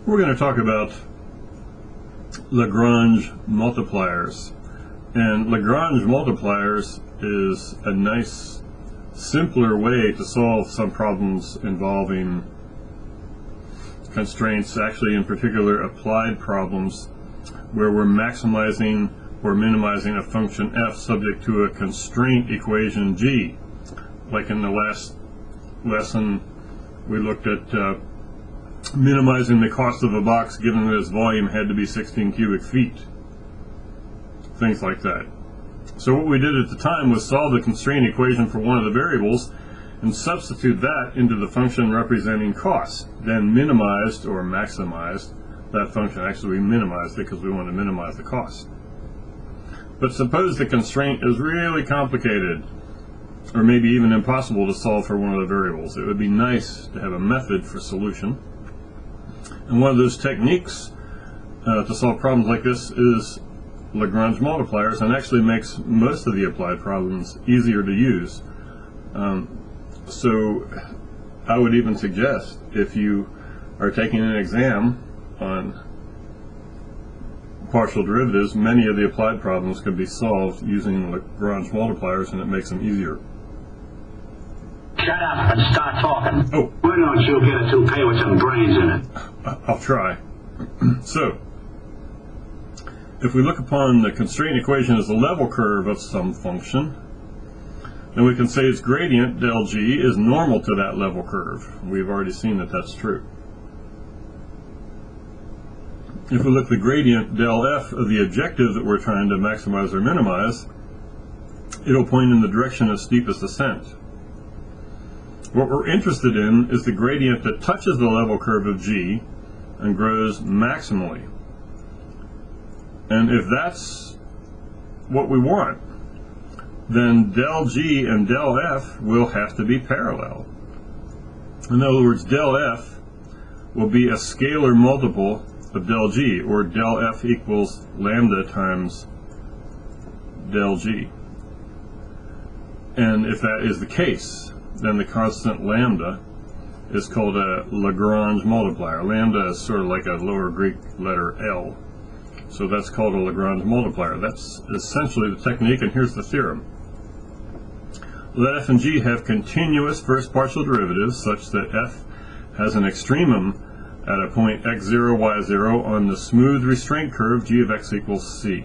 We're going to talk about Lagrange multipliers. And Lagrange multipliers is a nice, simpler way to solve some problems involving constraints, actually in particular applied problems, where we're maximizing or minimizing a function f subject to a constraint equation g. Like in the last lesson, we looked at minimizing the cost of a box given that its volume had to be 16 cubic feet. Things like that. So what we did at the time was solve the constraint equation for one of the variables and substitute that into the function representing cost, then minimized or maximized that function. Actually, we minimized it because we want to minimize the cost. But suppose the constraint is really complicated, or maybe even impossible to solve for one of the variables. It would be nice to have a method for solution. And one of those techniques to solve problems like this is Lagrange multipliers, and actually makes most of the applied problems easier to use. So I would even suggest, if you are taking an exam on partial derivatives, many of the applied problems can be solved using Lagrange multipliers, and it makes them easier. Shut up and start talking. Oh. Why don't you get a toupee with some brains in it? I'll try. So, if we look upon the constraint equation as the level curve of some function, then we can say its gradient, del g, is normal to that level curve. We've already seen that that's true. If we look at the gradient, del f, of the objective that we're trying to maximize or minimize, it'll point in the direction of steepest ascent. What we're interested in is the gradient that touches the level curve of g and grows maximally. And if that's what we want, then del g and del f will have to be parallel. In other words, del f will be a scalar multiple of del g, or del f equals lambda times del g. And if that is the case, then the constant lambda is called a Lagrange multiplier. Lambda is sort of like a lower Greek letter L. So that's called a Lagrange multiplier. That's essentially the technique, and here's the theorem. Let f and g have continuous first partial derivatives such that f has an extremum at a point x0, y0 on the smooth restraint curve g of x equals c.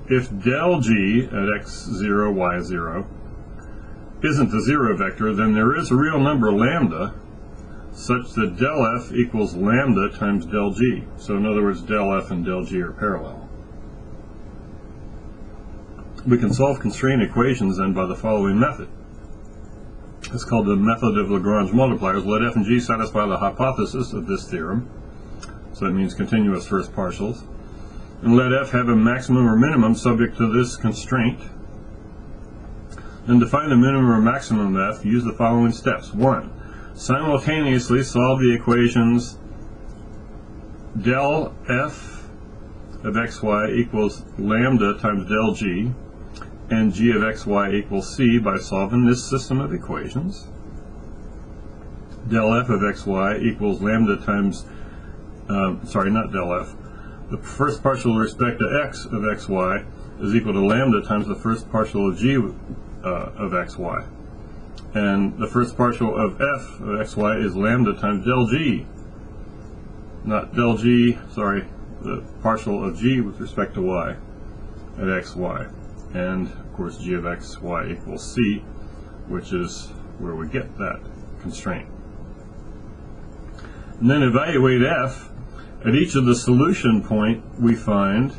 If del g at x0, y0 isn't the zero vector, then there is a real number lambda such that del f equals lambda times del g. So in other words, del f and del g are parallel. We can solve constraint equations then by the following method. It's called the method of Lagrange multipliers. Let f and g satisfy the hypothesis of this theorem, so that means continuous first partials, and let f have a maximum or minimum subject to this constraint. Then to find the minimum or maximum of f, use the following steps. 1. Simultaneously solve the equations del f of xy equals lambda times del g and g of xy equals c by solving this system of equations. Del f of xy equals lambda times, not del f. The first partial with respect to x of xy is equal to lambda times the first partial of g of xy. And the first partial of f of xy is lambda times del g. Not del g, the partial of g with respect to y at xy. And of course g of xy equals c, which is where we get that constraint. And then evaluate f at each of the solution point we find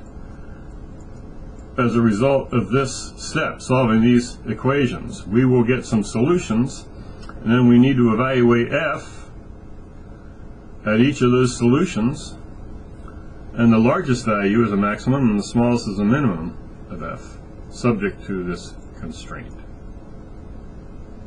as a result of this step, solving these equations. We will get some solutions, and then we need to evaluate f at each of those solutions, and the largest value is a maximum and the smallest is a minimum of f, subject to this constraint.